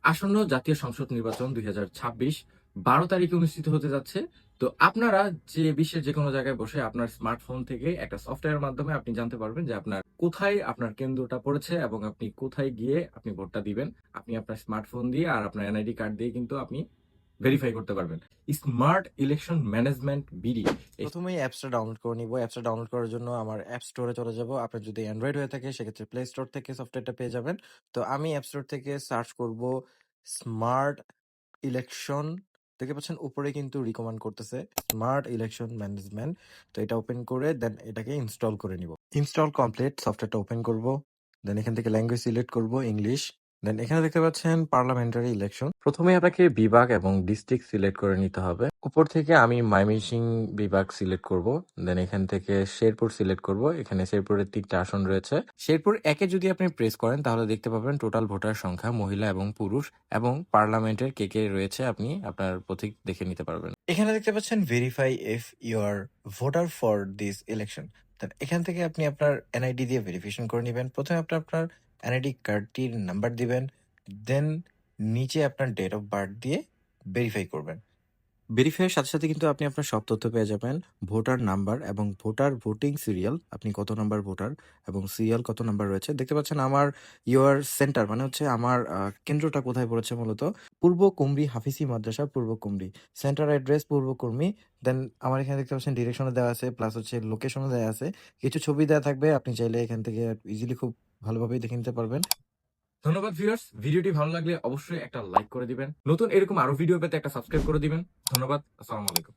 আসন্ন জাতীয় সংসদ নির্বাচন 2026 12 তারিখে অনুষ্ঠিত হতে যাচ্ছে। তো আপনারা যে বিশ্বের যে কোনো জায়গায় বসে আপনার স্মার্টফোন থেকে একটা সফটওয়্যারের মাধ্যমে আপনি জানতে পারবেন যে আপনার কোথায় আপনার কেন্দ্রটা পড়েছে এবং আপনি কোথায় গিয়ে আপনি ভোটটা দিবেন। আপনি আপনার স্মার্টফোন দিয়ে আর আপনার এনআইডি কার্ড দিয়ে কিন্তু আপনি ভেরিফাই করতে পারবেন। Smart election management BD. প্রথমেই অ্যাপসটা ডাউনলোড করে নিব। অ্যাপসটা ডাউনলোড করার জন্য আমার অ্যাপ স্টোরে চলে যাব। আপনার যদি অ্যান্ড্রয়েড হয়ে থাকে সেক্ষেত্রে প্লে স্টোর থেকে সফটওয়্যারটা পেয়ে যাবেন। তো আমি অ্যাপ স্টোর থেকে সার্চ করব স্মার্ট ইলেকশন। দেখতে পাচ্ছেন উপরে কিন্তু রিকমেন্ড করতেছে স্মার্ট ইলেকশন ম্যানেজমেন্ট। তো এটা ওপেন করে দেন এটাকে ইনস্টল করে নিব। ইনস্টল কমপ্লিট, সফটওয়্যারটা ওপেন করব। দেন এখান থেকে ল্যাঙ্গুয়েজ সিলেক্ট করব ইংলিশ। দেন এখানে দেখতে পাচ্ছেন পার্লামেন্টারি ইলেকশন। প্রথমে আপনাকে বিভাগ এবং ডিস্ট্রিক্ট সিলেক্ট করে নিতে হবে। উপর থেকে আমি ময়মনসিংহ বিভাগ সিলেক্ট করব। দেন এখান থেকে শেরপুর সিলেক্ট করব। এখানে শেরপুরের 3টা আসন রয়েছে। শেরপুর 1-এ যদি আপনি প্রেস করেন তাহলে দেখতে পাবেন টোটাল ভোটার সংখ্যা, মহিলা এবং পুরুষ, এবং পার্লামেন্টের কে কে রয়েছে আপনি আপনার প্রতীক দেখে নিতে পারবেন। এখানে দেখতে পাচ্ছেন verify if you are voter for this election. এখান থেকে আপনি আপনার এনআইডি দিয়ে ভেরিফিকেশন করে নেবেন। প্রথমে আপনি আপনার এনআইডি কার্ডটির নাম্বার দিবেন, দেন নিচে আপনার ডেট অফ বার্থ দিয়ে ভেরিফাই করবেন। ভেরিফাইয়ের সাথে সাথে কিন্তু আপনি আপনার সব তথ্য পেয়ে যাবেন। ভোটার নাম্বার এবং ভোটার ভোটিং সিরিয়াল, আপনি কত নাম্বার ভোটার এবং সিরিয়াল কত নাম্বার রয়েছে। দেখতে পাচ্ছেন আমার ইউর সেন্টার মানে হচ্ছে আমার কেন্দ্রটা কোথায় পড়েছে মূলত পূর্ব কুমরি হাফিজি মাদ্রাসা, পূর্ব কুমরি। সেন্টার অ্যাড্রেস পূর্ব কুমরি। দেন আমার এখানে দেখতে পাচ্ছেন ডিরেকশনও দেওয়া আছে, প্লাস হচ্ছে লোকেশনও দেওয়া আছে। কিছু ছবি দেওয়া থাকবে, আপনি চাইলে এখান থেকে ইজিলি খুব ভালোভাবেই দেখে নিতে পারবেন। ধন্যবাদ ভিউয়ার্স, ভিডিওটি ভালো লাগলে অবশ্যই একটা লাইক করে দিবেন। নতুন এরকম আরো ভিডিও পেতে একটা সাবস্ক্রাইব করে দিবেন। ধন্যবাদ। আসসালামু আলাইকুম।